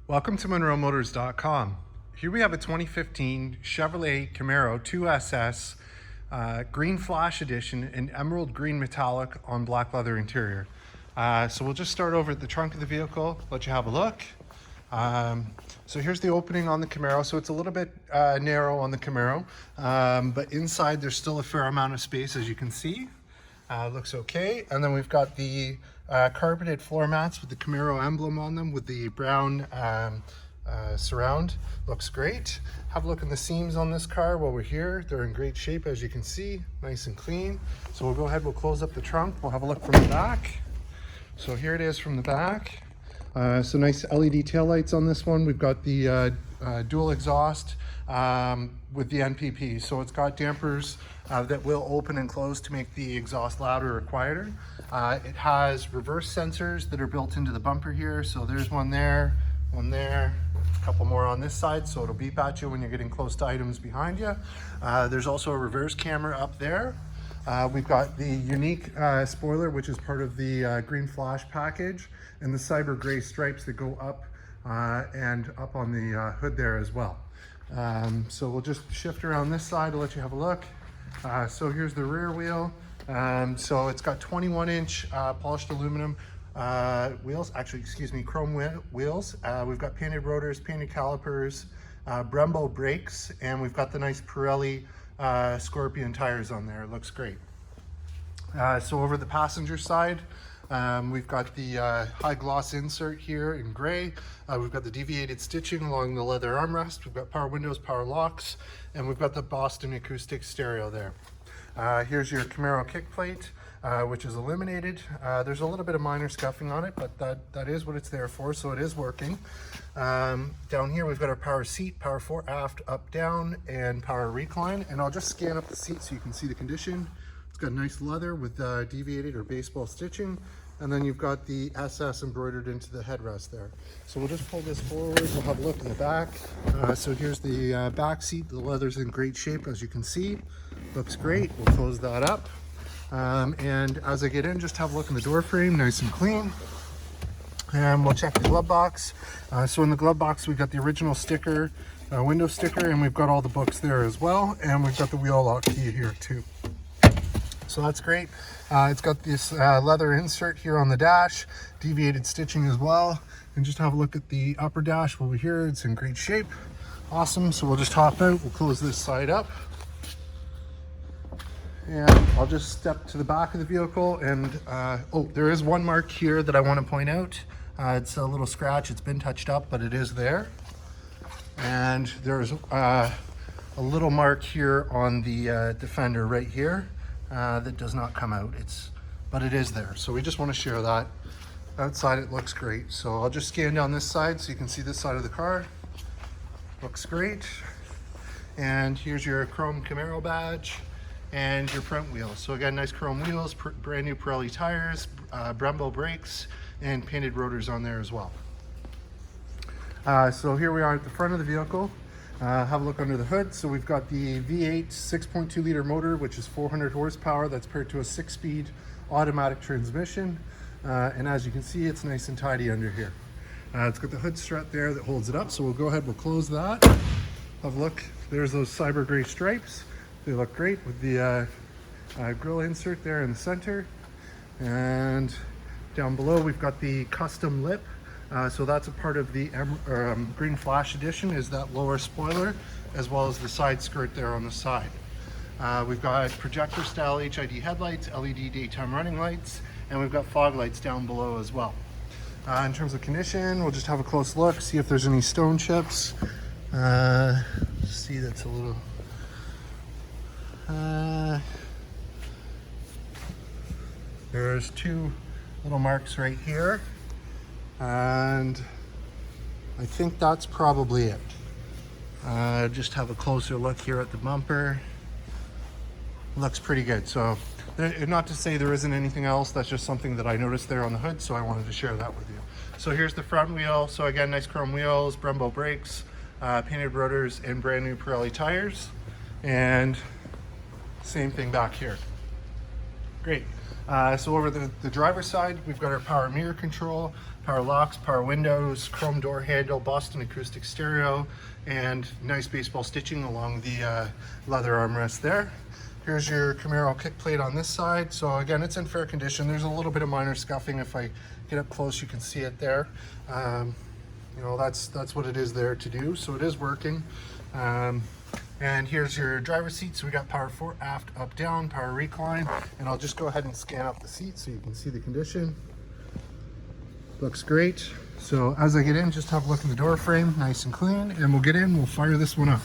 Welcome to MonroeMotors.com. Here we have a 2015 Chevrolet Camaro 2SS Green Flash Edition in emerald green metallic on black leather interior. So we'll just start over at the trunk of the vehicle, let you have a look. So here's the opening on the Camaro. So it's a little bit narrow on the Camaro, but inside there's still a fair amount of space, as you can see. Looks okay. And then we've got the carpeted floor mats with the Camaro emblem on them with the brown surround. Looks great. Have a look at the seams on this car while we're here. They're in great shape, as you can see, nice and clean. So we'll go ahead, we'll close up the trunk. We'll have a look from the back. So here it is from the back. So nice LED taillights on this one. We've got the dual exhaust with the NPP. So it's got dampers that will open and close to make the exhaust louder or quieter. It has reverse sensors that are built into the bumper here. So there's one there, a couple more on this side, so it'll beep at you when you're getting close to items behind you. There's also a reverse camera up there. We've got the unique spoiler, which is part of the Green Flash package, and the cyber gray stripes that go up and up on the hood there as well. So we'll just shift around this side to let you have a look. So here's the rear wheel. So it's got 21-inch polished aluminum wheels, chrome wheels. We've got painted rotors, painted calipers, Brembo brakes, and we've got the nice Pirelli Scorpion tires on there. It looks great. So over the passenger side, we've got the high gloss insert here in gray. We've got the deviated stitching along the leather armrest. We've got power windows, power locks, and we've got the Boston acoustic stereo there. Here's your Camaro kick plate, which is eliminated. There's a little bit of minor scuffing on it, but that is what it's there for, so it is working. Down here we've got our power seat, power fore, aft, up, down, and power recline. And I'll just scan up the seat so you can see the condition. It's got nice leather with deviated or baseball stitching. And then you've got the SS embroidered into the headrest there. So we'll just pull this forward, we'll have a look in the back. So here's the back seat. The leather's in great shape, as you can see. Looks great. We'll close that up. And as I get in, just have a look in the door frame, nice and clean. And we'll check the glove box. So in the glove box, we've got the original sticker, window sticker, and we've got all the books there as well. And we've got the wheel lock key here too. So that's great. It's got this leather insert here on the dash, deviated stitching as well. And just have a look at the upper dash over here. It's in great shape. Awesome. So we'll just hop out. We'll close this side up. And I'll just step to the back of the vehicle. And oh, there is one mark here that I want to point out. It's a little scratch. It's been touched up, but it is there. And there's a little mark here on the Defender right here. That does not come out, but it is there. So we just want to share that. Outside it looks great. So I'll just scan down this side so you can see this side of the car. Looks great. And here's your chrome Camaro badge and your front wheels. So again, nice chrome wheels, brand new Pirelli tires, Brembo brakes, and painted rotors on there as well. So here we are at the front of the vehicle. Have a look under the hood. So we've got the V8 6.2 liter motor, which is 400 horsepower. That's paired to a 6-speed automatic transmission. And as you can see, it's nice and tidy under here. It's got the hood strut there that holds it up. So we'll go ahead, we'll close that. Have a look. There's those cyber gray stripes. They look great with the grill insert there in the center. And down below, we've got the custom lip. So that's a part of the Green Flash Edition, is that lower spoiler, as well as the side skirt there on the side. We've got projector style HID headlights, LED daytime running lights, and we've got fog lights down below as well. In terms of condition, we'll just have a close look, see if there's any stone chips. See, that's a little... there's two little marks right here. And I think that's probably it. Just have a closer look here at the bumper. Looks pretty good. So not to say there isn't anything else, that's just something that I noticed there on the hood, so I wanted to share that with you. So here's the front wheel. So again, nice chrome wheels, Brembo brakes, painted rotors, and brand new Pirelli tires. And same thing back here. Great. So over the driver's side, we've got our power mirror control, power locks, power windows, chrome door handle, Boston acoustic stereo, and nice baseball stitching along the leather armrest there. Here's your Camaro kick plate on this side. So again, it's in fair condition. There's a little bit of minor scuffing. If I get up close, you can see it there. You know, that's what it is there to do. So it is working. And here's your driver's seat. So we got power fore, aft, up, down, power recline. And I'll just go ahead and scan up the seat so you can see the condition. Looks great. So as I get in, just have a look at the door frame, nice and clean. And we'll get in, we'll fire this one up.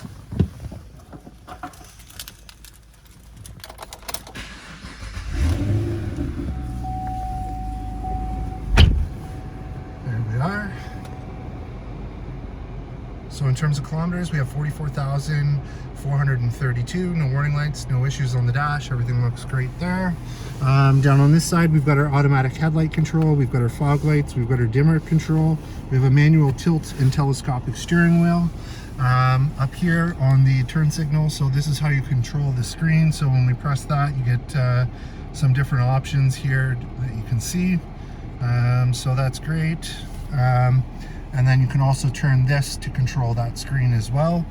So in terms of kilometers, we have 44,432, no warning lights, no issues on the dash, everything looks great there. Down on this side, we've got our automatic headlight control, we've got our fog lights, we've got our dimmer control, we have a manual tilt and telescopic steering wheel. Up here on the turn signal, so this is how you control the screen. So when we press that, you get some different options here that you can see. So that's great. And then you can also turn this to control that screen as well.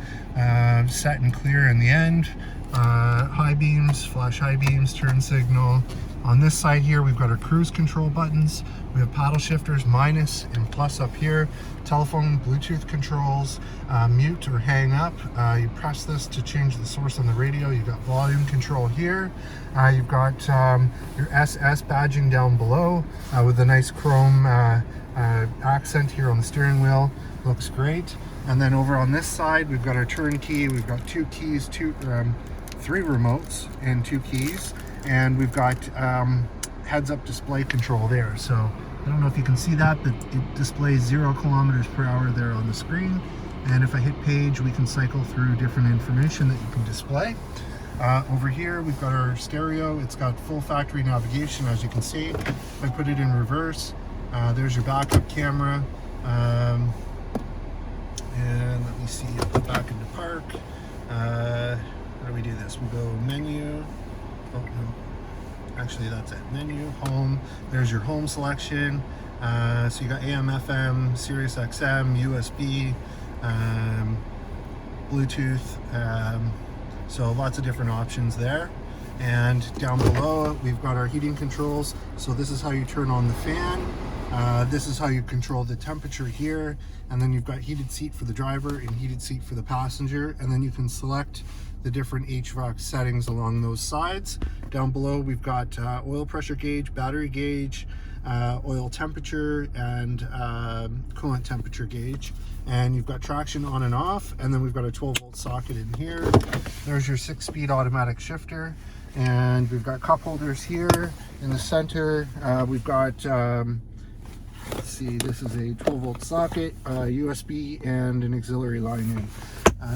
Set and clear in the end. High beams, flash high beams, turn signal. On this side here, we've got our cruise control buttons. We have paddle shifters, minus and plus up here. Telephone, Bluetooth controls, mute or hang up. You press this to change the source on the radio. You've got volume control here. You've got your SS badging down below with a nice chrome accent here on the steering wheel. Looks great. And then over on this side, we've got our turn key. We've got two keys, three remotes and two keys. And we've got heads-up display control there. So I don't know if you can see that, but it displays 0 kilometers per hour there on the screen. And if I hit page, we can cycle through different information that you can display. Over here, we've got our stereo. It's got full factory navigation, as you can see. If I put it in reverse, there's your backup camera. And let me see, I'll put back into park. How do we do this? We go menu. Oh, no. Actually, that's it. Menu, home. There's your home selection. So you got AM, FM, Sirius XM, USB, Bluetooth. So lots of different options there. And down below, we've got our heating controls. So this is how you turn on the fan. This is how you control the temperature here. And then you've got heated seat for the driver and heated seat for the passenger. And then you can select the different HVAC settings along those sides. Down below, we've got oil pressure gauge, battery gauge, oil temperature, and coolant temperature gauge. And you've got traction on and off. And then we've got a 12-volt socket in here. There's your 6-speed automatic shifter. And we've got cup holders here in the center. We've got, let's see, this is a 12-volt socket, USB, and an auxiliary line in.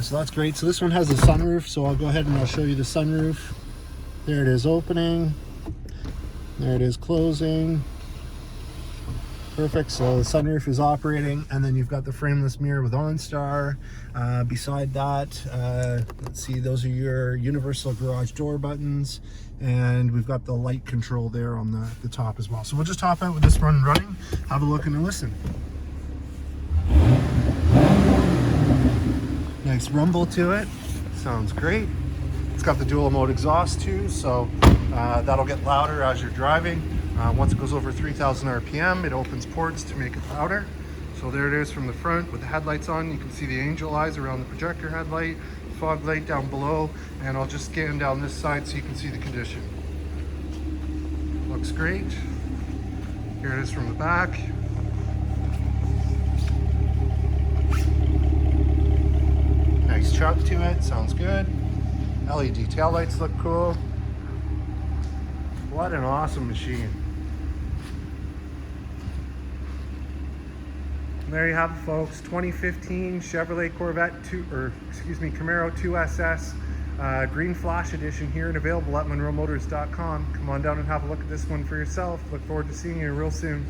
So that's great. So this one has a sunroof, so I'll go ahead and I'll show you the sunroof. There it is opening. There it is closing. Perfect. So the sunroof is operating, and then you've got the frameless mirror with OnStar. Beside that, let's see, those are your universal garage door buttons, and we've got the light control there on the top as well. So we'll just top out with this one running, have a look and a listen. Nice rumble to it, sounds great. It's got the dual mode exhaust too, so that'll get louder as you're driving. Once it goes over 3,000 RPM, it opens ports to make it louder. So there it is from the front with the headlights on. You can see the angel eyes around the projector headlight, fog light down below, and I'll just scan down this side so you can see the condition. Looks great. Here it is from the back. Nice chop to it, sounds good. LED taillights look cool. What an awesome machine. And there you have it, folks. 2015 Chevrolet Camaro 2SS Green Flash Edition here and available at monroemotors.com. Come on down and have a look at this one for yourself. Look forward to seeing you real soon.